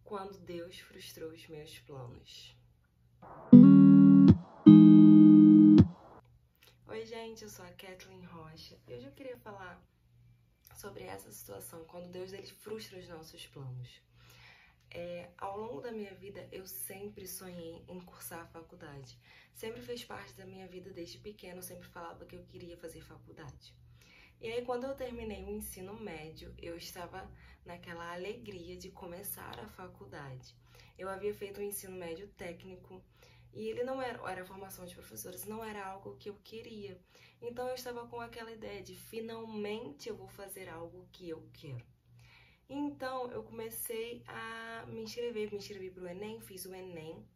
quando Deus frustrou os meus planos. Oi gente, eu sou a Kathleen Rocha e hoje eu queria falar sobre essa situação, quando Deus ele frustra os nossos planos. Ao longo da minha vida, eu sempre sonhei em cursar a faculdade. Sempre fez parte da minha vida desde pequeno, eu sempre falava que eu queria fazer faculdade. E aí, quando eu terminei o ensino médio, eu estava naquela alegria de começar a faculdade. Eu havia feito um ensino médio técnico e ele não era formação de professores, não era algo que eu queria. Então, eu estava com aquela ideia de finalmente eu vou fazer algo que eu quero. Então, eu comecei a me inscrevi para o Enem, fiz o Enem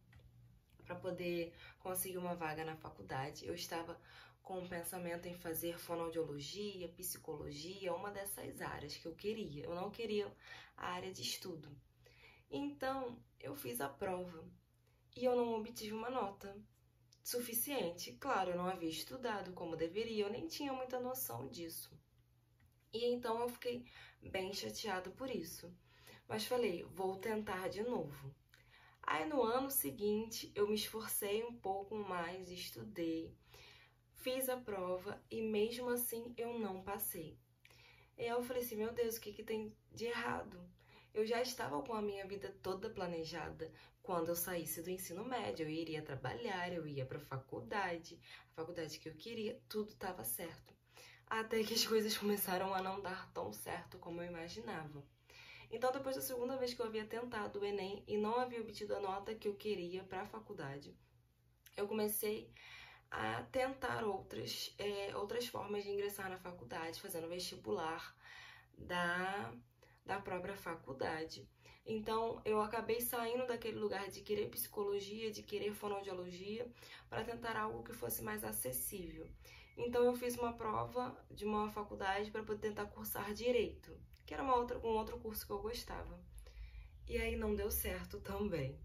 para poder conseguir uma vaga na faculdade. Eu estava com o pensamento em fazer fonoaudiologia, psicologia, uma dessas áreas que eu queria. Eu não queria a área de estudo. Então, eu fiz a prova e eu não obtive uma nota suficiente. Claro, eu não havia estudado como deveria, eu nem tinha muita noção disso. E então eu fiquei bem chateada por isso. Mas falei, vou tentar de novo. Aí no ano seguinte eu me esforcei um pouco mais, estudei, fiz a prova e mesmo assim eu não passei. E aí eu falei assim, meu Deus, o que tem de errado? Eu já estava com a minha vida toda planejada. Quando eu saísse do ensino médio, eu iria trabalhar, eu ia para a faculdade que eu queria, tudo estava certo. Até que as coisas começaram a não dar tão certo como eu imaginava. Então, depois da segunda vez que eu havia tentado o Enem e não havia obtido a nota que eu queria para a faculdade, eu comecei a tentar outras formas de ingressar na faculdade, fazendo vestibular da própria faculdade. Então, eu acabei saindo daquele lugar de querer psicologia, de querer fonoaudiologia, para tentar algo que fosse mais acessível. Então, eu fiz uma prova de uma faculdade para poder tentar cursar direito, que era um outro curso que eu gostava. E aí não deu certo também.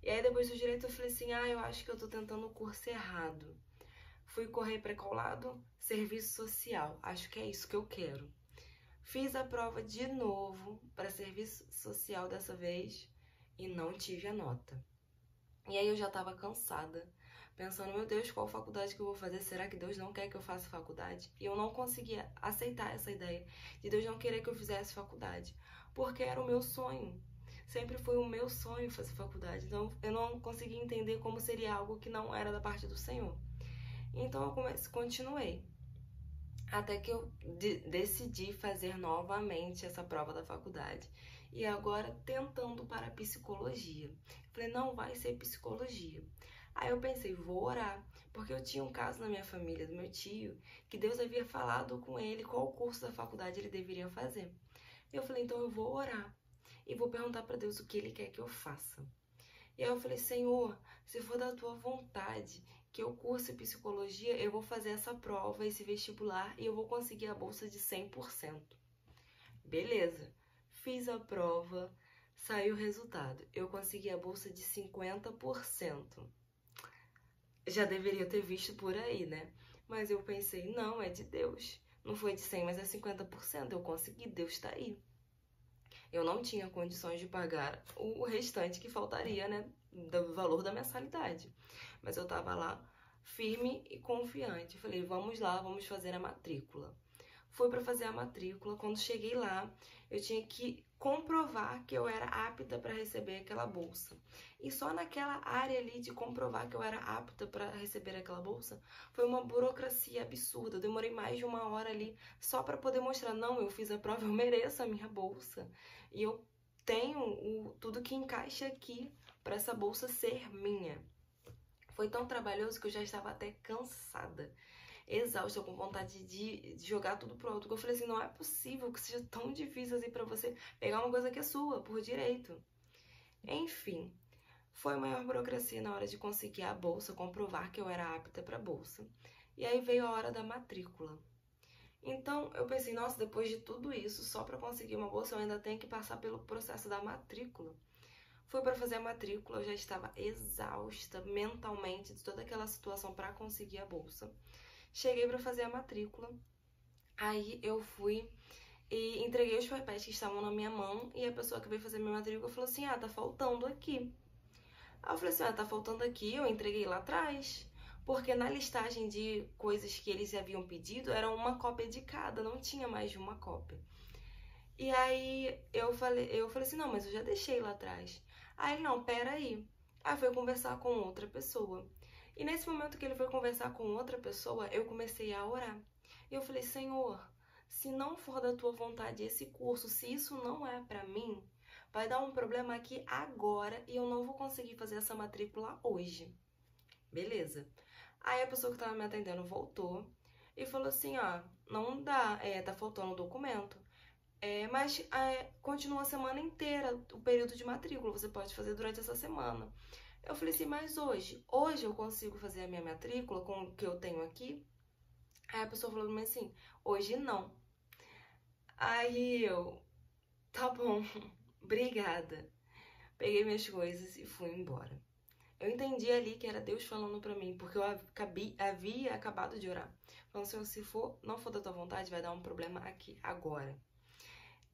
E aí depois do direito eu falei assim, eu acho que eu tô tentando o curso errado. Fui correr para qual lado? Serviço social. Acho que é isso que eu quero. Fiz a prova de novo para serviço social dessa vez e não tive a nota. E aí eu já estava cansada, pensando, meu Deus, qual faculdade que eu vou fazer? Será que Deus não quer que eu faça faculdade? E eu não conseguia aceitar essa ideia de Deus não querer que eu fizesse faculdade, porque era o meu sonho. Sempre foi o meu sonho fazer faculdade, então eu não conseguia entender como seria algo que não era da parte do Senhor. Então eu continuei, até que eu decidi fazer novamente essa prova da faculdade. E agora tentando para psicologia. Falei, não vai ser psicologia. Aí eu pensei, vou orar, porque eu tinha um caso na minha família, do meu tio, que Deus havia falado com ele qual curso da faculdade ele deveria fazer. Eu falei, então eu vou orar e vou perguntar para Deus o que ele quer que eu faça. E aí eu falei, Senhor, se for da tua vontade que eu curse psicologia, eu vou fazer essa prova, esse vestibular, e eu vou conseguir a bolsa de 100%. Beleza, fiz a prova, saiu o resultado. Eu consegui a bolsa de 50%. Já deveria ter visto por aí, né? Mas eu pensei, não, é de Deus. Não foi de 100, mas é 50%. Eu consegui, Deus tá aí. Eu não tinha condições de pagar o restante que faltaria, né, do valor da mensalidade. Mas eu tava lá firme e confiante. Falei, vamos lá, vamos fazer a matrícula. Fui para fazer a matrícula. Quando cheguei lá, eu tinha que comprovar que eu era apta para receber aquela bolsa. E só naquela área ali de comprovar que eu era apta para receber aquela bolsa, foi uma burocracia absurda. Eu demorei mais de 1 hora ali só para poder mostrar, não, eu fiz a prova, eu mereço a minha bolsa. E eu tenho tudo que encaixa aqui para essa bolsa ser minha. Foi tão trabalhoso que eu já estava até cansada, exausta, com vontade de jogar tudo pro alto. Eu falei assim, não é possível que seja tão difícil assim pra você pegar uma coisa que é sua, por direito. Enfim, foi maior burocracia na hora de conseguir a bolsa, comprovar que eu era apta pra bolsa. E aí veio a hora da matrícula. Então eu pensei, nossa, depois de tudo isso, só pra conseguir uma bolsa eu ainda tenho que passar pelo processo da matrícula. Fui para fazer a matrícula, eu já estava exausta mentalmente de toda aquela situação para conseguir a bolsa. Cheguei para fazer a matrícula, aí eu fui e entreguei os papéis que estavam na minha mão e a pessoa que veio fazer minha matrícula falou assim, tá faltando aqui. Aí eu falei assim, tá faltando aqui, eu entreguei lá atrás. Porque na listagem de coisas que eles haviam pedido, era uma cópia de cada, não tinha mais de uma cópia. E aí eu falei assim, não, mas eu já deixei lá atrás. Aí ele, não, peraí. Aí foi conversar com outra pessoa. E nesse momento que ele foi conversar com outra pessoa, eu comecei a orar. E eu falei, Senhor, se não for da tua vontade esse curso, se isso não é pra mim, vai dar um problema aqui agora e eu não vou conseguir fazer essa matrícula hoje. Beleza. Aí a pessoa que tava me atendendo voltou e falou assim, não dá, tá faltando o documento. Mas continua a semana inteira o período de matrícula, você pode fazer durante essa semana. Eu falei assim, mas hoje eu consigo fazer a minha matrícula com o que eu tenho aqui? Aí a pessoa falou pra mim assim, hoje não. Aí eu, tá bom, obrigada. Peguei minhas coisas e fui embora. Eu entendi ali que era Deus falando pra mim, porque eu havia acabado de orar. Falando, Senhor, se não for da tua vontade, vai dar um problema aqui, agora.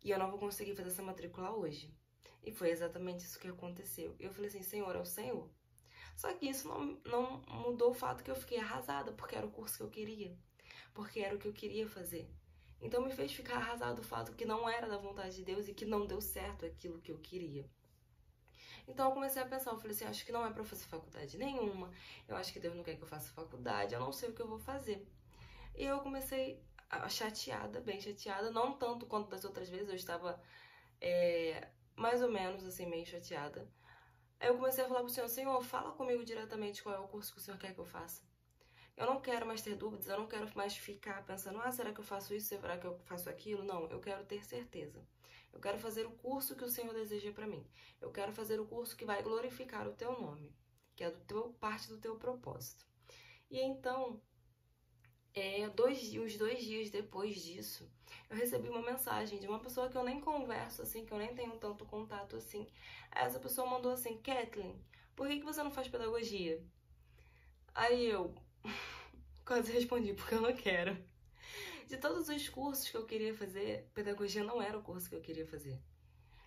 E eu não vou conseguir fazer essa matrícula hoje. E foi exatamente isso que aconteceu. Eu falei assim, Senhor, é o Senhor. Só que isso não mudou o fato que eu fiquei arrasada, porque era o curso que eu queria. Porque era o que eu queria fazer. Então me fez ficar arrasada o fato que não era da vontade de Deus e que não deu certo aquilo que eu queria. Então eu comecei a pensar, eu falei assim, acho que não é pra eu fazer faculdade nenhuma. Eu acho que Deus não quer que eu faça faculdade, eu não sei o que eu vou fazer. E eu comecei chateada, bem chateada, não tanto quanto das outras vezes, eu estava mais ou menos assim, meio chateada. Aí eu comecei a falar pro Senhor, Senhor, fala comigo diretamente qual é o curso que o Senhor quer que eu faça. Eu não quero mais ter dúvidas, eu não quero mais ficar pensando, será que eu faço isso, será que eu faço aquilo? Não, eu quero ter certeza. Eu quero fazer o curso que o Senhor deseja para mim. Eu quero fazer o curso que vai glorificar o teu nome, que é parte do teu propósito. E então, uns 2 dias depois disso, eu recebi uma mensagem de uma pessoa que eu nem converso assim, que eu nem tenho tanto contato assim. Essa pessoa mandou assim, Kathleen, por que você não faz pedagogia? Aí eu quase respondi, porque eu não quero. De todos os cursos que eu queria fazer, pedagogia não era o curso que eu queria fazer.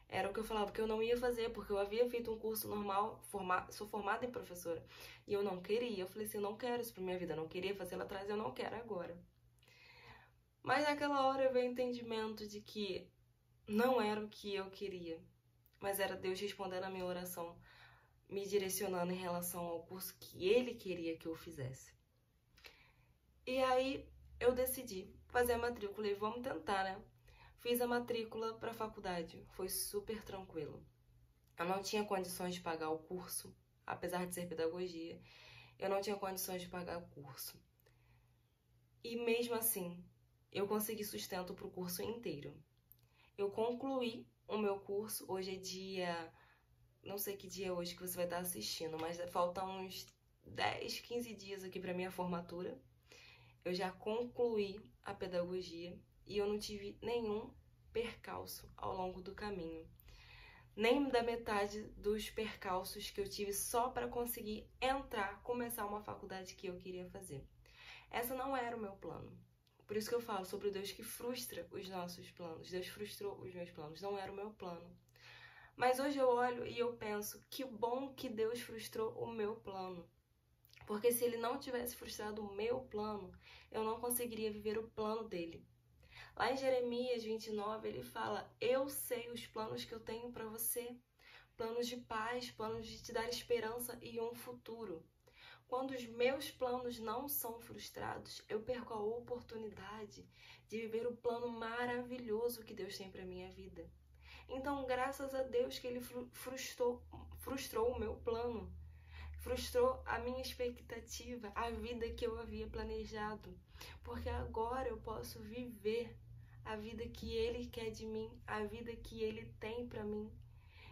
Era o que eu falava que eu não ia fazer, porque eu havia feito um curso normal, sou formada em professora, e eu não queria. Eu falei assim, eu não quero isso pra minha vida, eu não queria fazer lá atrás, eu não quero agora. Mas naquela hora veio o entendimento de que não era o que eu queria, mas era Deus respondendo a minha oração, me direcionando em relação ao curso que Ele queria que eu fizesse. E aí eu decidi fazer a matrícula e vamos tentar, né? Fiz a matrícula para a faculdade, foi super tranquilo. Eu não tinha condições de pagar o curso, apesar de ser pedagogia, eu não tinha condições de pagar o curso. E mesmo assim, eu consegui sustento para o curso inteiro. Eu concluí o meu curso, hoje é dia, não sei que dia é hoje que você vai estar assistindo, mas faltam uns 10, 15 dias aqui para minha formatura. Eu já concluí a pedagogia e eu não tive nenhum percalço ao longo do caminho. Nem da metade dos percalços que eu tive só para conseguir começar uma faculdade que eu queria fazer. Essa não era o meu plano. Por isso que eu falo sobre o Deus que frustra os nossos planos. Deus frustrou os meus planos, não era o meu plano. Mas hoje eu olho e eu penso, que bom que Deus frustrou o meu plano. Porque se Ele não tivesse frustrado o meu plano, eu não conseguiria viver o plano dele. Lá em Jeremias 29, ele fala, eu sei os planos que eu tenho para você. Planos de paz, planos de te dar esperança e um futuro. Quando os meus planos não são frustrados, eu perco a oportunidade de viver o plano maravilhoso que Deus tem para minha vida. Então, graças a Deus que Ele frustrou o meu plano. Frustrou a minha expectativa, a vida que eu havia planejado. Porque agora eu posso viver a vida que Ele quer de mim, a vida que Ele tem para mim.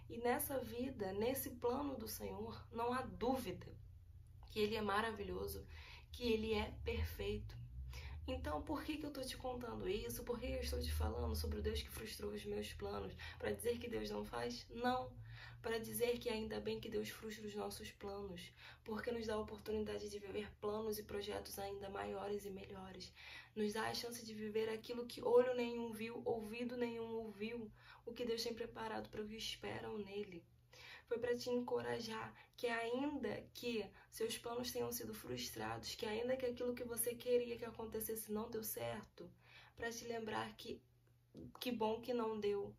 E nessa vida, nesse plano do Senhor, não há dúvida que Ele é maravilhoso, que Ele é perfeito. Então, por que eu estou te contando isso? Por que eu estou te falando sobre o Deus que frustrou os meus planos? Para dizer que Deus não faz? Não. para dizer que ainda bem que Deus frustra os nossos planos, porque nos dá a oportunidade de viver planos e projetos ainda maiores e melhores. Nos dá a chance de viver aquilo que olho nenhum viu, ouvido nenhum ouviu, o que Deus tem preparado para os que esperam nele. Foi para te encorajar que ainda que seus planos tenham sido frustrados, que ainda que aquilo que você queria que acontecesse não deu certo, para te lembrar que bom que não deu,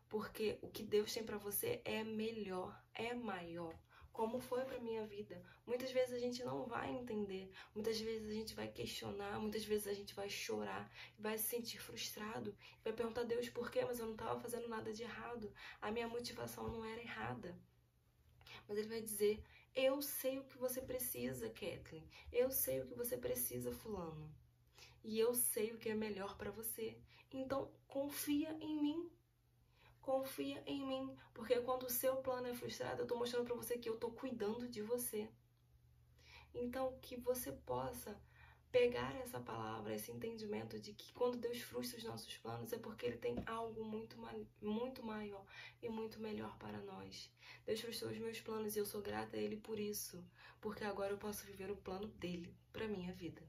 porque o que Deus tem para você é melhor, é maior. Como foi para minha vida. Muitas vezes a gente não vai entender, muitas vezes a gente vai questionar, muitas vezes a gente vai chorar, vai se sentir frustrado, vai perguntar a Deus por quê, mas eu não estava fazendo nada de errado, a minha motivação não era errada. Mas ele vai dizer, eu sei o que você precisa, Kathleen, eu sei o que você precisa, fulano, e eu sei o que é melhor para você, então confia em mim. Confia em mim, porque quando o seu plano é frustrado, eu tô mostrando pra você que eu tô cuidando de você. Então, que você possa pegar essa palavra, esse entendimento de que quando Deus frustra os nossos planos é porque Ele tem algo muito maior e muito melhor para nós. Deus frustrou os meus planos e eu sou grata a Ele por isso, porque agora eu posso viver o plano dele para minha vida.